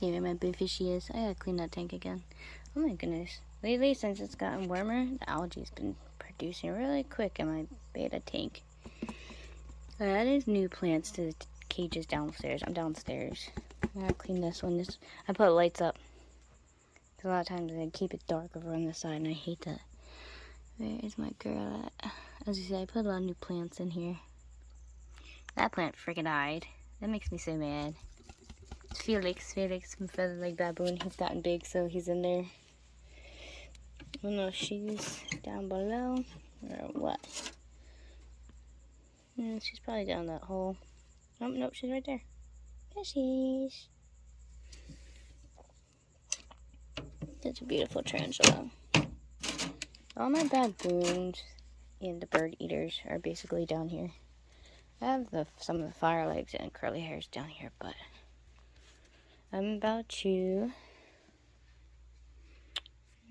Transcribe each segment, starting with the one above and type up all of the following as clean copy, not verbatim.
see where my blue fishy is. I gotta clean that tank again. Oh my goodness. Lately, since it's gotten warmer, the algae's been producing really quick in my beta tank. I added new plants to the cages downstairs. I'm downstairs. I gotta clean this one. I put lights up. Because a lot of times I keep it dark over on the side, and I hate that. Where is my girl at? As you see, I put a lot of new plants in here. That plant freaking died. That makes me so mad. It's Felix from Feather Leg Baboon. He's gotten big, so he's in there. I don't know if she's down below or what. She's probably down that hole. Oh, nope, she's right there. There she is. That's a beautiful tarantula. All my baboons and the bird eaters are basically down here. I have some of the fire legs and curly hairs down here, but I'm about to.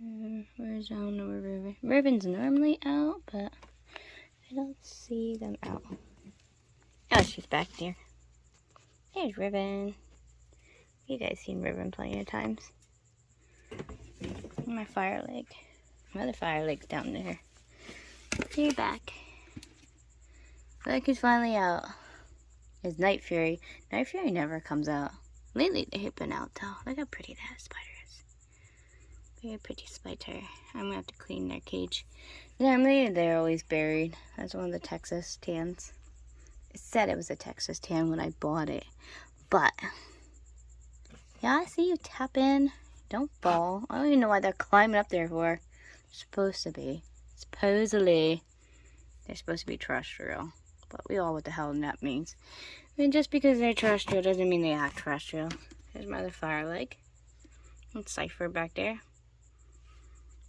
I don't know where Riven. Riven's normally out, but I don't see them out. Oh, she's back there. There's Riven. You guys seen Riven plenty of times. My fire leg. My other fire leg's down there. You're back. Look who's finally out. It's Night Fury. Night Fury never comes out. Lately they've been out though. Look how pretty that spider is. Very pretty spider. I'm gonna have to clean their cage. Normally they're always buried. That's one of the Texas tans. It said it was a Texas tan when I bought it. But yeah, I see you tap in. Don't fall. I don't even know why they're climbing up there for. They're supposed to be. Supposedly. They're supposed to be terrestrial. But we all know what the hell that means. And just because they're terrestrial doesn't mean they act terrestrial. There's my other fire leg. And Cypher back there.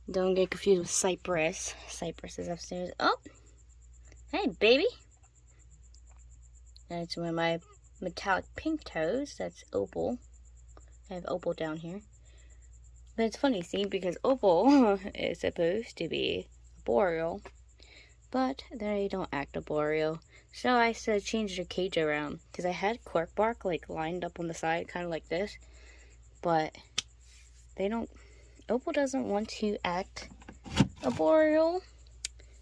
Don't get confused with Cypress. Cypress is upstairs. Oh! Hey, baby! That's one of my metallic pink toes. That's Opal. I have Opal down here. But it's funny, see, because Opal is supposed to be boreal. But they don't act arboreal. So I said change the cage around. Because I had cork bark like lined up on the side, kind of like this. But they don't. Opal doesn't want to act arboreal.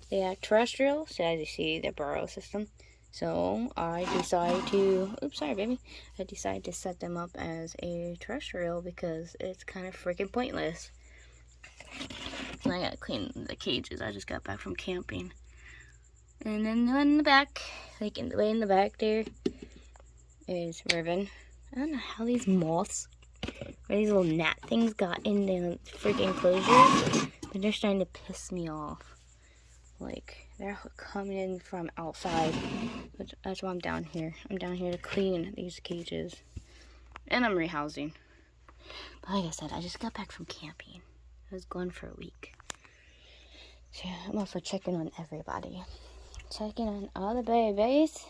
They act terrestrial. So as you see, their burrow system. So I decided to. Oops, sorry, baby. I decided to set them up as a terrestrial because it's kind of freaking pointless. And I gotta clean the cages. I just got back from camping. And then in the back, like way in the back there, is Riven. I don't know how these moths, or these little gnat things got in the freaking enclosure, but they're starting to piss me off. Like, they're coming in from outside. But that's why I'm down here. I'm down here to clean these cages. And I'm rehousing. But like I said, I just got back from camping. I was gone for a week. So I'm also checking on everybody. Checking on all the babies.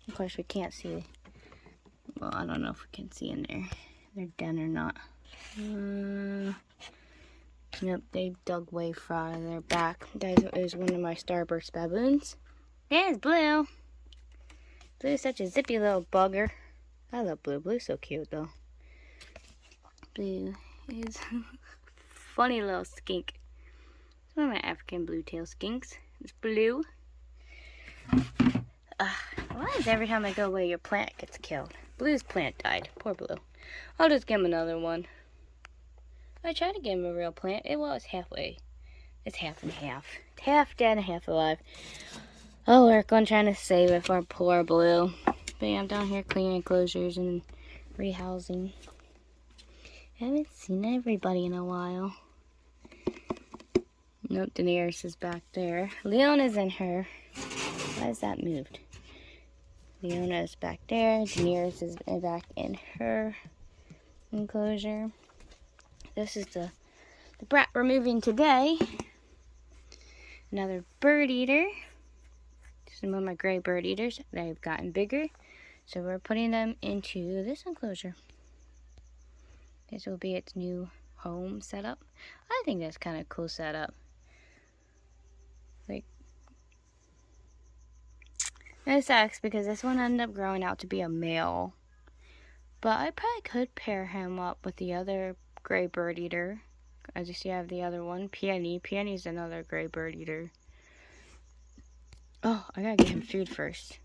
Of course, we can't see. Well, I don't know if we can see in there. They're den or not. Nope, they dug way far out of their back. That is one of my Starburst baboons. There's Blue. Blue's such a zippy little bugger. I love Blue. Blue's so cute, though. Blue is a funny little skink. It's one of my African blue-tail skinks. It's Blue. Why is every time I go away, your plant gets killed? Blue's plant died. Poor Blue. I'll just give him another one. I tried to give him a real plant. It was halfway. It's half and half. It's half dead and half alive. I'll work on trying to save it for poor Blue. But yeah, I'm down here cleaning enclosures and rehousing. I haven't seen everybody in a while. Nope, Daenerys is back there. Leona's in her. Why is that moved? Leona's back there. Daenerys is back in her enclosure. This is the brat we're moving today. Another bird eater. Some of my gray bird eaters. They've gotten bigger. So we're putting them into this enclosure. This will be its new home setup. I think that's kind of cool setup. Like, it sucks because this one ended up growing out to be a male. But I probably could pair him up with the other gray bird eater. As you see, I have the other one, Peony. Peony's another gray bird eater. Oh, I gotta get him food first.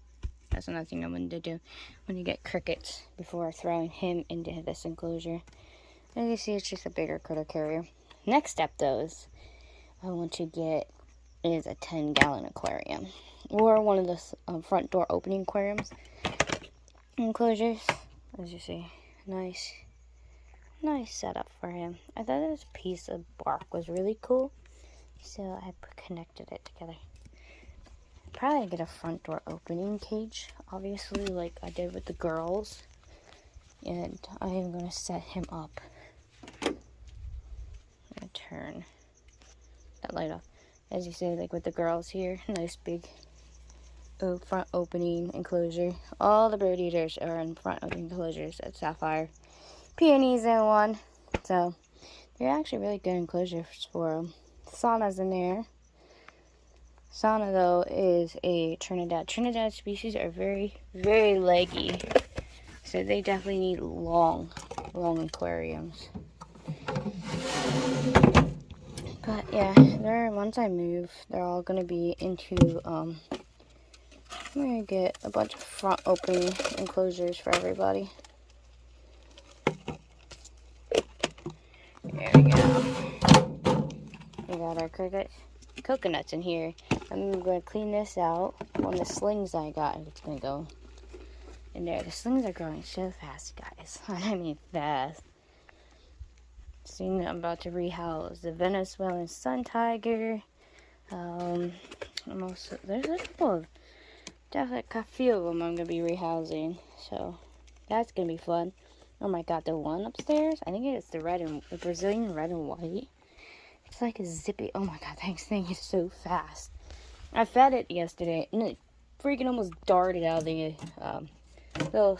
That's another thing I wanted to do. When you get crickets before throwing him into this enclosure. As you see, it's just a bigger critter carrier. Next step, though, is I want to get is a 10-gallon aquarium. Or one of the front door opening aquariums. Enclosures. As you see, nice setup for him. I thought this piece of bark was really cool. So I connected it together. Probably get a front door opening cage, obviously, like I did with the girls. And I am going to set him up. I'm going to turn that light off. As you see, like with the girls here, nice big front opening enclosure. All the bird eaters are in front opening enclosures at Sapphire. Peonies in one. So, they're actually really good enclosures for them. Sauna's in there. Sauna, though, is a Trinidad. Trinidad species are very, very leggy. So they definitely need long aquariums. But yeah, once I move, they're all going to be into, I'm going to get a bunch of front opening enclosures for everybody. There we go. We got our coconuts in here. I'm going to clean this out. One of the slings I got, it's going to go in there. The slings are growing so fast, guys. I mean fast. Soon I'm about to rehouse the Venezuelan sun tiger. There's a couple of, definitely a few of them I'm going to be rehousing. So that's going to be fun. Oh my god, the one upstairs, I think it's the Brazilian red and white. It's like a zippy, oh my god, thanks thing is so fast. I fed it yesterday, and it freaking almost darted out of the little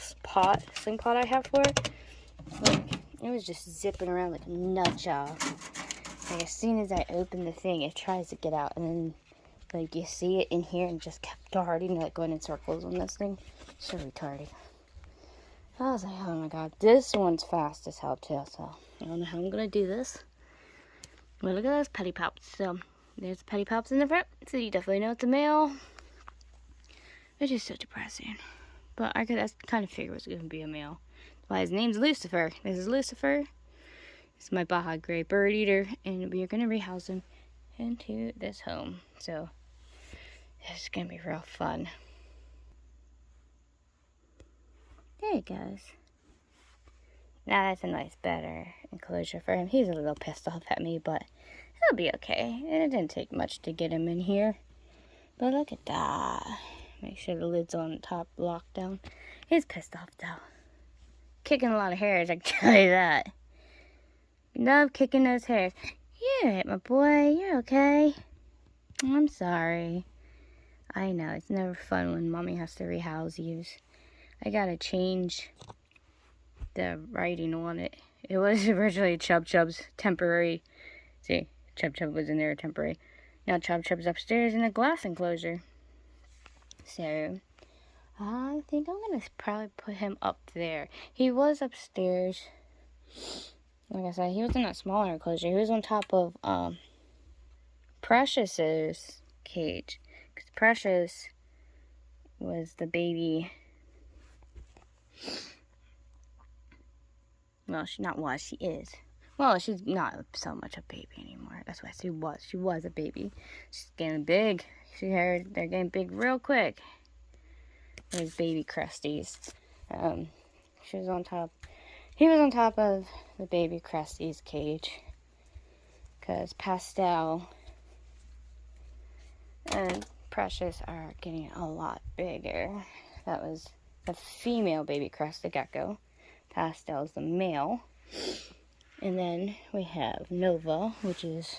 sling pot I have for it. Like, it was just zipping around like a nut job. Like, as soon as I opened the thing, it tries to get out, and then, like, you see it in here, and just kept darting, like, going in circles on this thing. So retarded. I was like, oh my god, this one's fast as hell, too, so I don't know how I'm gonna do this. But look at those petty pops. So, there's the petty pops in the front, so you definitely know it's a male. It's just so depressing. But I kind of figure it was gonna be a male. That's why his name's Lucifer. This is Lucifer. This is my Baja Gray bird eater, and we are gonna rehouse him into this home. So, it's gonna be real fun. There he goes. Now that's a nice, better enclosure for him. He's a little pissed off at me, but he'll be okay. And it didn't take much to get him in here. But look at that. Make sure the lid's on the top locked down. He's pissed off, though. Kicking a lot of hairs, I can tell you that. Love kicking those hairs. You're right, my boy. You're okay. I'm sorry. I know, it's never fun when mommy has to rehouse you. I gotta change the writing on it. It was originally Chub's temporary. See, Chub was in there temporary. Now Chub's upstairs in a glass enclosure. So, I think I'm gonna probably put him up there. He was upstairs. Like I said, he was in that smaller enclosure. He was on top of Precious's cage. Because Precious was the baby. Well, she is. Well, she's not so much a baby anymore. That's why she was a baby. She's getting big. They're getting big real quick. Those baby crusties. He was on top of the baby crusties cage. Because Pastel and Precious are getting a lot bigger. That was the female baby crested gecko. Pastel's the male. And then we have Nova, which is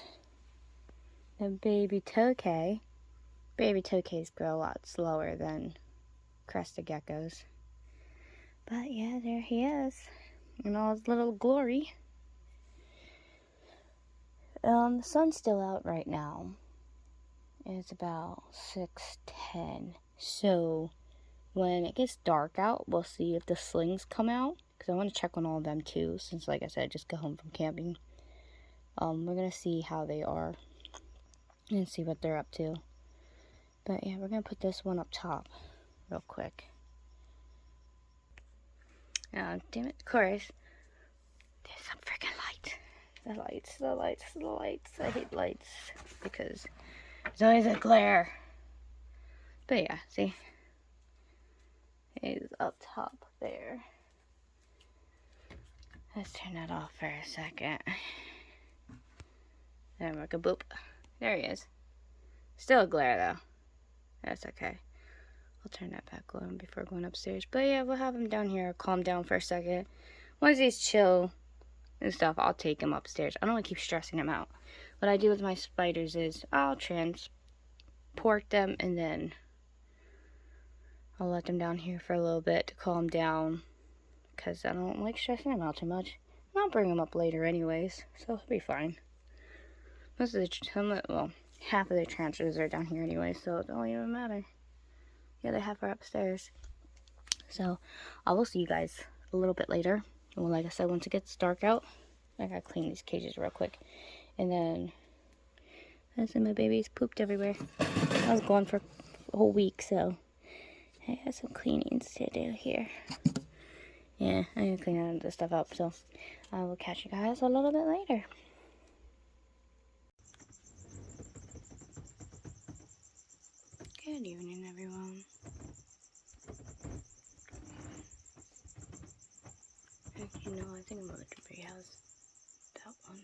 the baby tokay. Baby tokays grow a lot slower than crested geckos. But yeah, there he is in all his little glory. The sun's still out right now. It's about 6:10. So when it gets dark out, we'll see if the slings come out. because I want to check on all of them too, since like I said, I just got home from camping. We're gonna see how they are and see what they're up to. But yeah, we're gonna put this one up top real quick. Oh, damn it, of course. There's some freaking lights. The lights. I hate lights because there's always a glare. But yeah, see? It's up top there. Let's turn that off for a second. There we go, boop. There he is. Still a glare though. That's okay. I'll turn that back on before going upstairs. But yeah, we'll have him down here, calm down for a second. Once he's chill and stuff, I'll take him upstairs. I don't want to keep stressing him out. What I do with my spiders is I'll transport them and then I'll let them down here for a little bit to calm down, because I don't like stressing them out too much. And I'll bring them up later anyways, so it'll be fine. Most of the, half of the transfers are down here anyway, so it don't even matter. The other half are upstairs. So I will see you guys a little bit later. Well, like I said, once it gets dark out, I gotta clean these cages real quick. And then, that's my babies pooped everywhere. I was gone for a whole week, so I have some cleanings to do here. Yeah, I'm gonna clean all this stuff up, so I will catch you guys a little bit later. Good evening, everyone. Actually, no, I think I'm going to rehouse that one.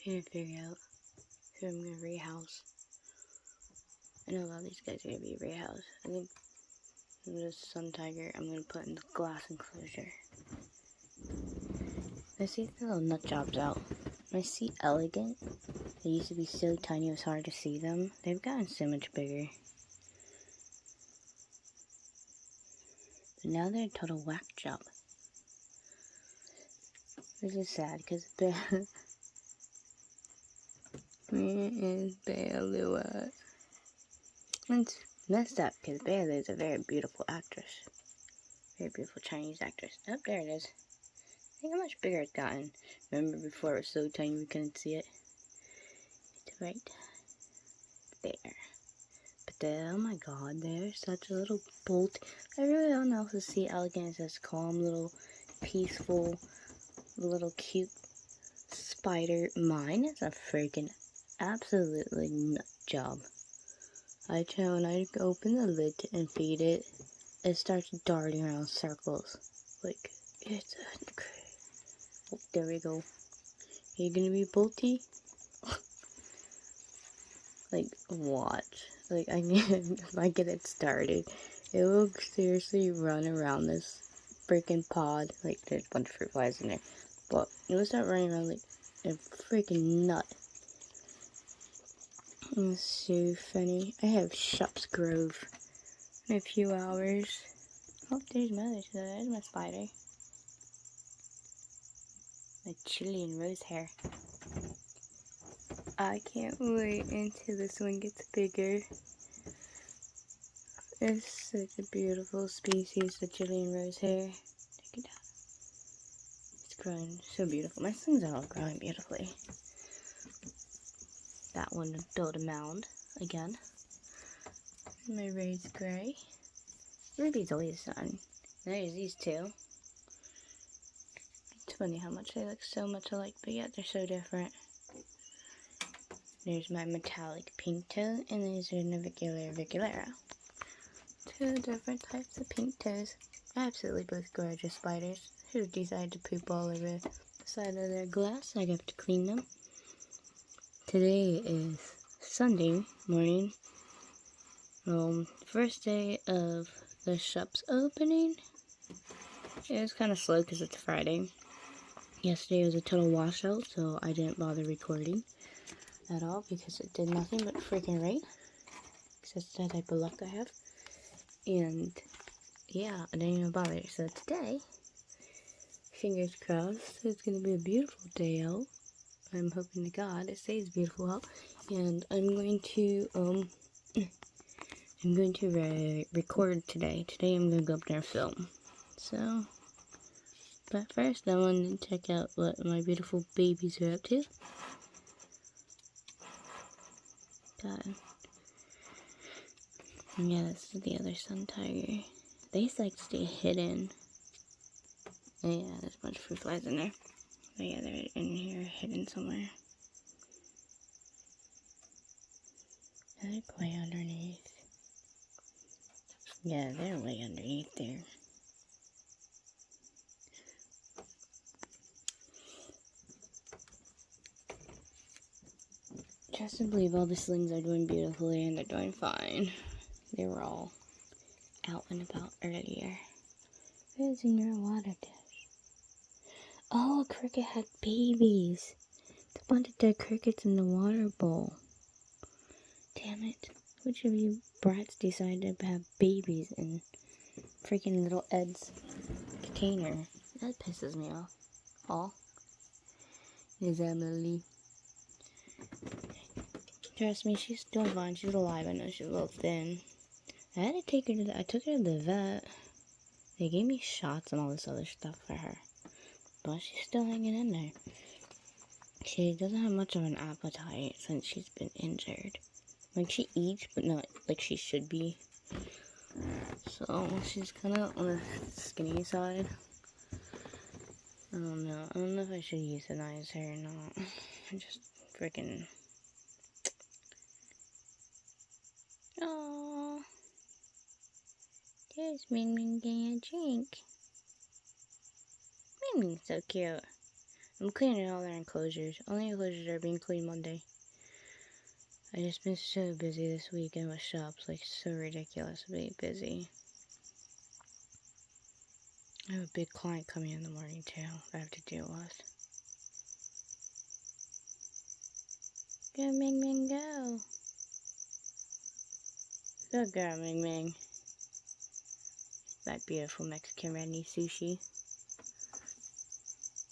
Trying to figure out who I'm going to rehouse. I know a lot of these guys are going to be rehoused. I think this sun tiger I'm going to put in the glass enclosure. I see the little nut jobs out. I see elegant. They used to be so tiny it was hard to see them. They've gotten so much bigger. But now they're a total whack job. This is sad because Bear is Bear. It's messed up because Bear is a very beautiful actress. Very beautiful Chinese actress. Oh, there it is. Think how much bigger it's gotten. Remember before it was so tiny we couldn't see it? It's right there. But then, oh my god, there's such a little bolt. I really don't know if to see elegant as this calm, little, peaceful, little cute spider. Mine is a freaking absolutely nut job. I try when I open the lid and feed it, it starts darting around circles. Like, it's a... Oh, there we go. Are you gonna be bolty? Like, watch. Like, if I get it started, it will seriously run around this freaking pod. Like, there's a bunch of fruit flies in there. But it will start running around like a freaking nut. It's so funny. I have Shupps Grove in a few hours. Oh, there's my other. There's my spider. My Chilean rose hair. I can't wait until this one gets bigger. It's such a beautiful species, the Chilean rose hair. Check it out. It's growing so beautiful. My things are all growing beautifully. That one built a mound again. My raised gray. Ruby's always done. There's these two. It's funny how much they look so much alike, but yet they're so different. There's my metallic pink toe, and there's a navicular Viculera. Two different types of pink toes. Absolutely both gorgeous spiders who decided to poop all over the side of their glass. I have to clean them. Today is Sunday morning. First day of the Shupps opening. It was kind of slow because it's Friday. Yesterday was a total washout, so I didn't bother recording at all because it did nothing but freaking rain. Because that's the type of luck I have. And yeah, I didn't even bother. So today, fingers crossed, it's going to be a beautiful day out. I'm hoping to God it stays beautiful out. And I'm going to, record today. Today I'm going to go up there and film. So, But first, I wanted to check out what my beautiful babies are up to. God. Yeah, this is the other sun tiger. They like to stay hidden. Oh, yeah, there's a bunch of fruit flies in there. But yeah, they're in here hidden somewhere. They're way underneath. Yeah, they're way underneath there. Trust and believe all the slings are doing beautifully and they're doing fine. They were all out and about earlier. Who's in your water dish? Oh, a cricket had babies. A bunch of dead crickets in the water bowl. Damn it. Which of you brats decided to have babies in freaking little Ed's container? That pisses me off. All. Is Emily. Trust me, she's doing fine. She's alive. I know she's a little thin. I had to take her to I took her to the vet. They gave me shots and all this other stuff for her. But she's still hanging in there. She doesn't have much of an appetite since she's been injured. Like, she eats, but not like she should be. So, she's kind of on the skinny side. I don't know. I don't know if I should euthanize her or not. I just freaking... Aww. There's Ming Ming getting a drink. Ming Ming's so cute. I'm cleaning all their enclosures. Only enclosures are being cleaned Monday. I just been so busy this weekend with shops, like so ridiculously busy. I have a big client coming in the morning too that I have to deal with. Go Ming Ming go. Good girl Ming Ming. That beautiful Mexican Randy sushi.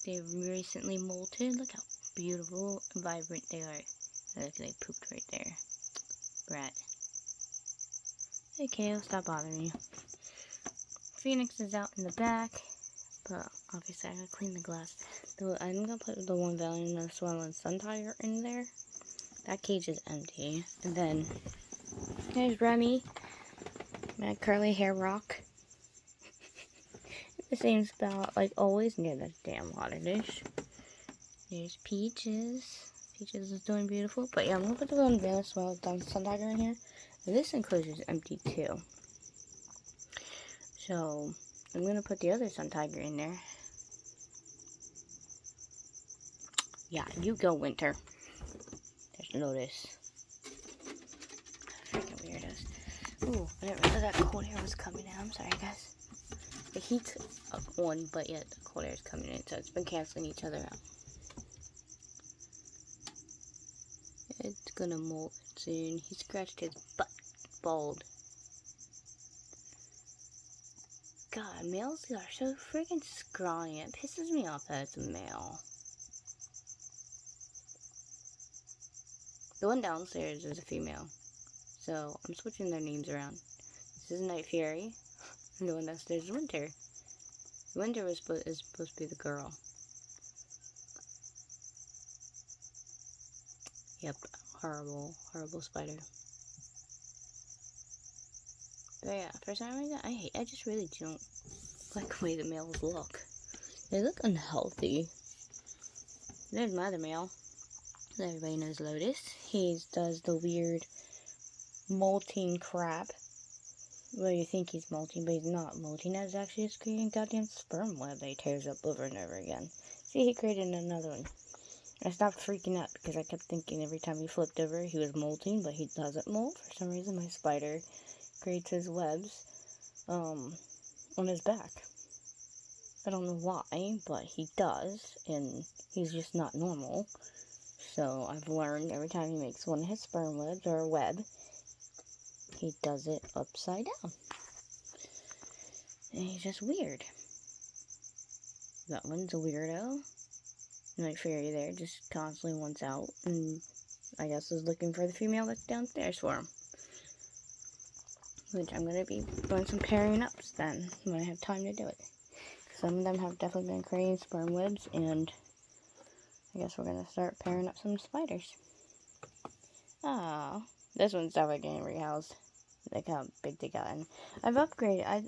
They recently molted. Look how beautiful and vibrant they are. Look, they pooped right there. Brat. Okay, I'll stop bothering you. Phoenix is out in the back, but obviously I gotta clean the glass. I'm gonna put the one Valiant and the Swollen Sun Tiger in there. That cage is empty. And then there's Remy, my curly hair rock. The same spot like always near the damn water dish. There's Peaches. Peaches is doing beautiful. But yeah, I'm gonna put the one Valiant Sun Tiger in here. And this enclosure is empty too. So I'm gonna put the other Sun Tiger in there. Yeah, you go, Winter. There's Lotus. Freaking weirdos. Ooh, I didn't realize that cold air was coming in. I'm sorry, guys. The heat's on, but yet the cold air is coming in, so it's been canceling each other out. It's gonna molt soon. He scratched his butt bald. God, males are so freaking scrawny. It pisses me off that it's a male. The one downstairs is a female, so I'm switching their names around. This is Night Fury, and the one downstairs is Winter. Winter is supposed to be the girl. Yep, horrible spider. But yeah, for some reason, I just really don't like the way the males look. They look unhealthy. There's my other male. Everybody knows Lotus. He does the weird molting crap. Well, you think he's molting, but he's not molting. That's actually just creating goddamn sperm web that he tears up over and over again. See, he created another one. I stopped freaking out because I kept thinking every time he flipped over he was molting, but he doesn't molt. For some reason, my spider creates his webs on his back. I don't know why, but he does, and he's just not normal. So I've learned every time he makes one of his sperm webs or a web, he does it upside down. And he's just weird. That one's a weirdo. Night Fairy there just constantly wants out, and I guess is looking for the female that's downstairs for him. Which I'm going to be doing some pairing ups then, when I have time to do it. Because some of them have definitely been creating sperm webs, and I guess we're gonna start pairing up some spiders. Ah, this one's definitely getting rehoused. Look how big they got. And I've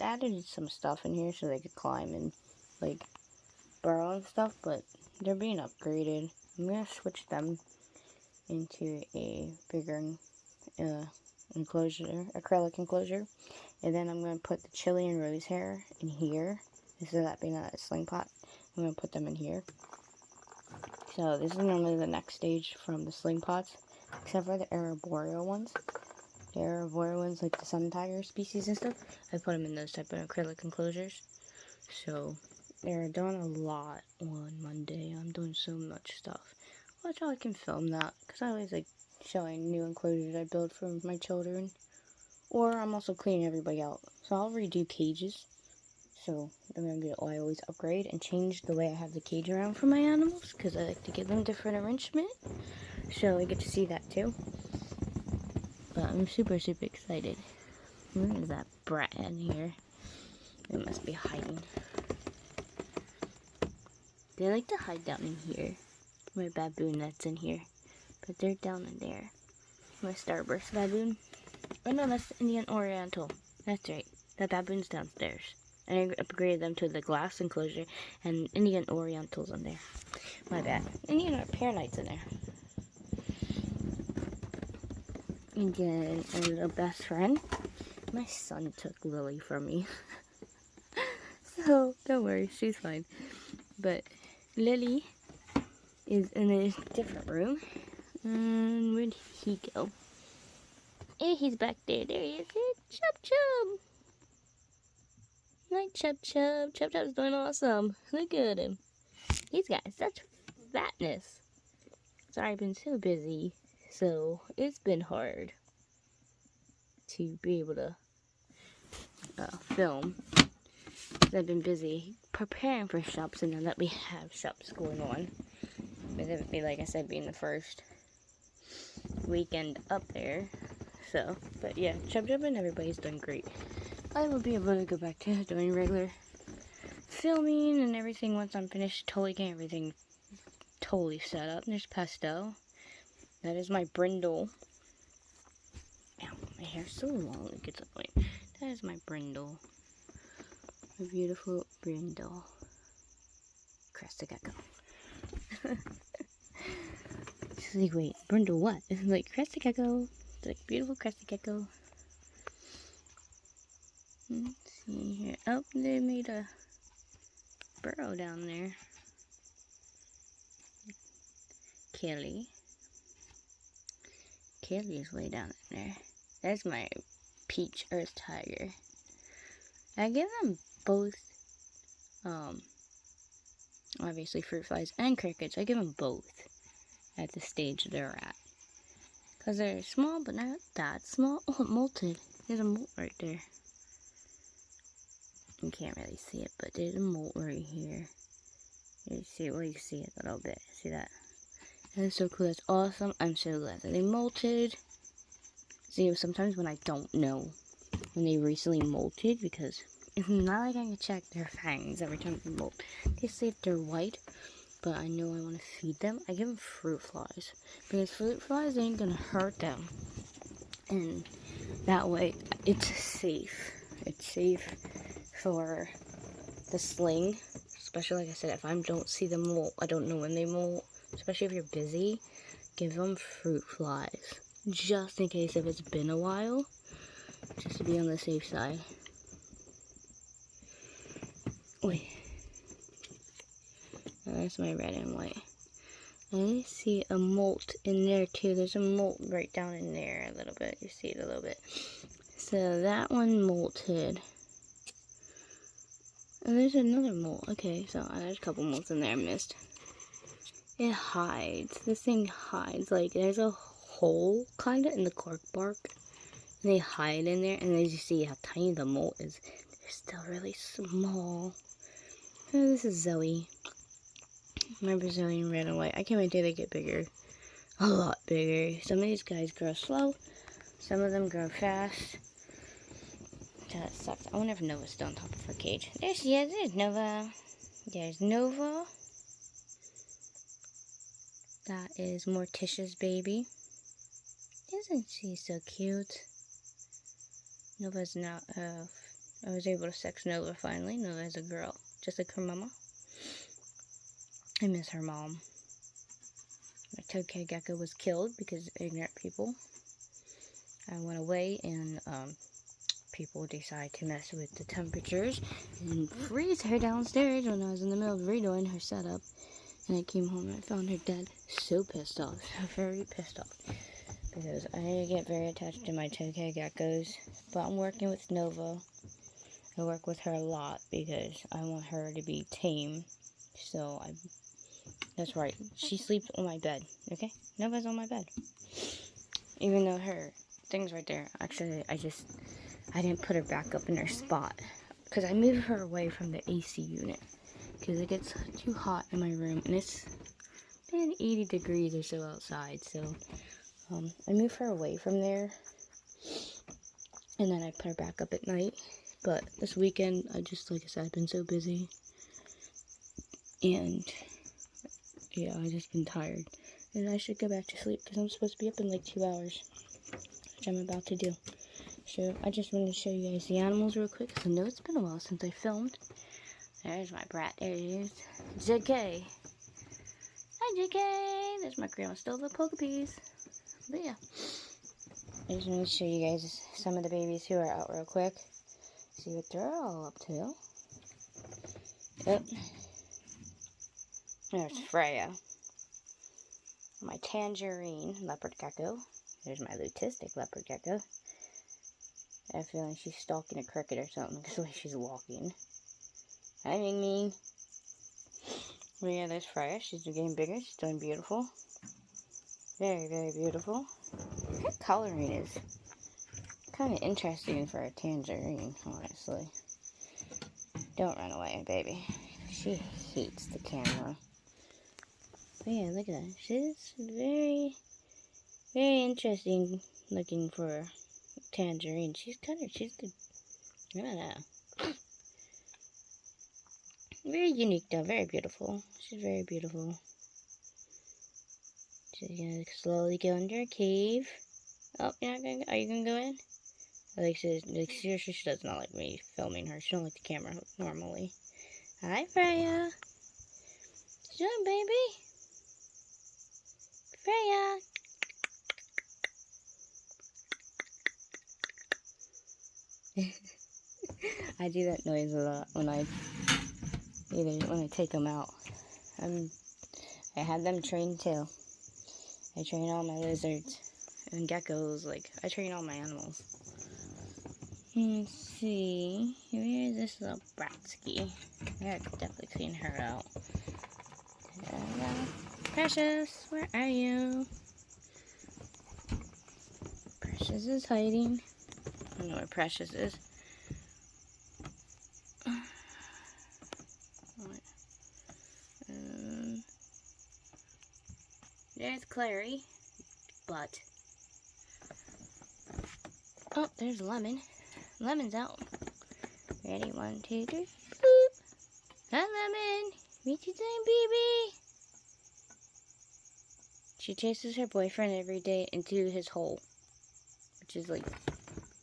added some stuff in here so they could climb and, like, burrow and stuff, but they're being upgraded. I'm gonna switch them into a bigger enclosure, acrylic enclosure, and then I'm gonna put the chili and rose hair in here instead of that being a sling pot. I'm gonna put them in here. So this is normally the next stage from the sling pots, except for the arboreal ones. The arboreal ones, like the sun tiger species and stuff, I put them in those type of acrylic enclosures. So they're doing a lot on Monday. I'm doing so much stuff. Watch how I can film that, because I always like showing new enclosures I build for my children. Or I'm also cleaning everybody out. So I'll redo cages. So I always upgrade and change the way I have the cage around for my animals, because I like to give them different arrangement. So I get to see that too. But I'm super, super excited. Where is that brat in here? It must be hiding. They like to hide down in here. My baboon that's in here. But they're down in there. My starburst baboon. Oh no, that's the Indian Oriental. That's right. That baboon's downstairs. And I upgraded them to the glass enclosure, and Indian Orientals in there. My bad. Indian Paranites in there. And then a little best friend. My son took Lily from me. So, don't worry, she's fine. But Lily is in a different room. And where did he go? Hey, he's back there. There he is. Hey, Chup Chup. Hi, Chup Chup. Chup Chup's doing awesome. Look at him. He's got such fatness. Sorry, I've been so busy. So, it's been hard to be able to film. I've been busy preparing for shupps, and now that we have shupps going on. But it would be, like I said, being the first weekend up there. So, but yeah, Chup Chup and everybody's doing great. I will be able to go back to doing regular filming and everything once I'm finished totally getting everything totally set up. There's Pastel. That is my brindle. Ow, my hair's so long it gets annoying. That is my brindle. My beautiful brindle. Crested gecko. She's like, wait, brindle what? Like, crested gecko. It's like beautiful crested gecko. Let's see here. Oh, they made a burrow down there. Kelly. Kelly is way down in there. That's my peach earth tiger. I give them both, obviously fruit flies and crickets. I give them both at the stage they're at. Because they're small, but not that small. Oh, it molted. There's a molt right there. You can't really see it, but there's a molt right here. You see it? Well, you can see it a little bit. See that? That's so cool. That's awesome. I'm so glad that they molted. See, sometimes when I don't know when they recently molted, because it's not like I can check their fangs every time they molt. They say they're white, but I know I want to feed them. I give them fruit flies, because fruit flies ain't gonna hurt them, and that way it's safe. It's safe for the sling, especially like I said, if I don't see them molt, I don't know when they molt. Especially if you're busy, give them fruit flies, just in case if it's been a while, just to be on the safe side. Wait, that's my red and white. I see a molt in there too. There's a molt right down in there a little bit. You see it a little bit. So that one molted. And there's another molt. Okay, so there's a couple molts in there I missed. It hides. This thing hides. Like, there's a hole, kind of, in the cork bark. And they hide in there. And as you see how tiny the molt is, they're still really small. Oh, this is Zoe. My Brazilian red and white. I can't wait till they get bigger. A lot bigger. Some of these guys grow slow. Some of them grow fast. That sucks. I wonder if Nova's still on top of her cage. There she is. There's Nova. There's Nova. That is Morticia's baby. Isn't she so cute? Nova's now, I was able to sex Nova finally. Nova is a girl, just like her mama. I miss her mom. My tokay gecko was killed because ignorant people. I went away and people decided to mess with the temperatures and freeze her downstairs when I was in the middle of redoing her setup. And I came home and I found her dead. So pissed off. Very pissed off. Because I get very attached to my tokay geckos. But I'm working with Nova. I work with her a lot because I want her to be tame. So that's right. She sleeps on my bed. Okay? Nova's on my bed. Even though her thing's right there. Actually, I didn't put her back up in her spot. Because I moved her away from the AC unit. Because it gets too hot in my room. And it's been 80 degrees or so outside. So I moved her away from there. And then I put her back up at night. But this weekend, like I said, I've been so busy. And yeah, I've just been tired. And I should go back to sleep because I'm supposed to be up in like 2 hours. Which I'm about to do. So I just wanted to show you guys the animals real quick. Because I know it's been a while since I filmed. There's my brat. There he is. JK. Hi, JK. There's my grandma still the Pokepeas. But yeah. I just wanted to show you guys some of the babies who are out real quick. See what they're all up to. Yep. There's Freya. My tangerine leopard gecko. There's my lutistic leopard gecko. I feel like she's stalking a cricket or something because the way she's walking. Hi, Ming Ming. Well, yeah, there's Freya. She's getting bigger. She's doing beautiful. Very, very beautiful. Her coloring is kind of interesting for a tangerine, honestly. Don't run away, baby. She hates the camera. But yeah, look at that. She's very, very interesting looking for a tangerine. She's the, I don't know. Very unique though, very beautiful. She's very beautiful. She's gonna slowly go into her cave. Oh, you're not gonna, are you gonna go in? Like seriously, she does not like me filming her. She don't like the camera normally. Hi, Freya. What you doing, baby? Freya. I do that noise a lot when I take them out. I have them trained too. I train all my lizards and geckos. Like I train all my animals. Let's see. Where is this little bratsky? Yeah, I've definitely clean her out. Precious, where are you? Precious is hiding. I don't know where Precious is. There's Clary, but oh, there's Lemon. Lemon's out. Ready? 1, 2, 3. Boop. Hi, Lemon. Meet you soon, baby. She chases her boyfriend every day into his hole, which is like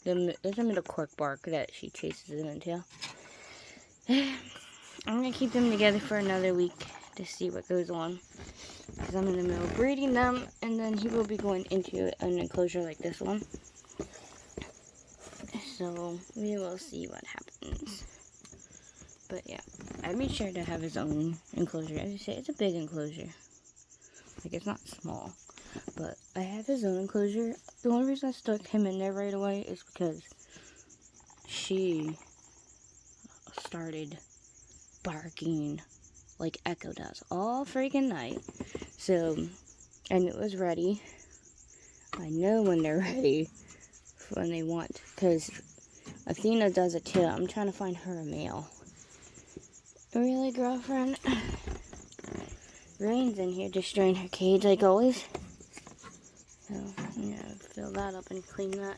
there's a little cork bark that she chases him into. I'm gonna keep them together for another week to see what goes on. Because I'm in the middle of breeding them, and then he will be going into an enclosure like this one. So we will see what happens. But yeah, I made sure to have his own enclosure. As you say, it's a big enclosure. Like it's not small, but I have his own enclosure. The only reason I stuck him in there right away is because she started barking like Echo does all freaking night. So I knew it was ready. I know when they're ready, when they want, because Athena does it too. I'm trying to find her a male. Really, girlfriend? Rain's in here destroying her cage like always. So I'm gonna fill that up and clean that.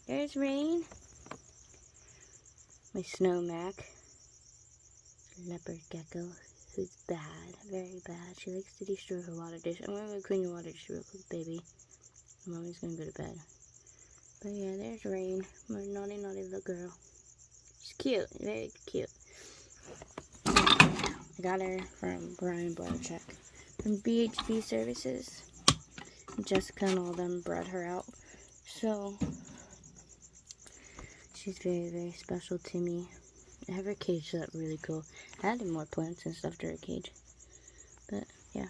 There's Rain. My snow Mac. leopard gecko, who's bad, very bad. She likes to destroy her water dish. I'm gonna go clean your water dish real quick, baby. Mommy's gonna go to bed. But yeah, there's Rain, my naughty, naughty little girl. She's cute, very cute. I got her from Brian Belichick from BHB Services. Jessica and all of them brought her out. So, she's very, very special to me. I have her cage set up really cool. I added more plants and stuff to her cage. But, yeah.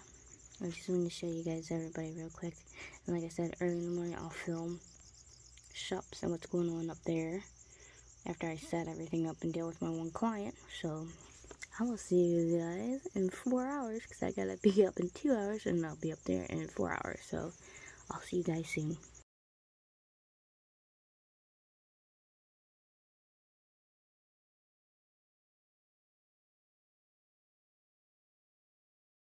I just wanted to show you guys everybody real quick. And like I said, early in the morning I'll film shupps and what's going on up there. After I set everything up and deal with my one client. So, I will see you guys in 4 hours. Because I gotta be up in 2 hours and I'll be up there in 4 hours. So, I'll see you guys soon.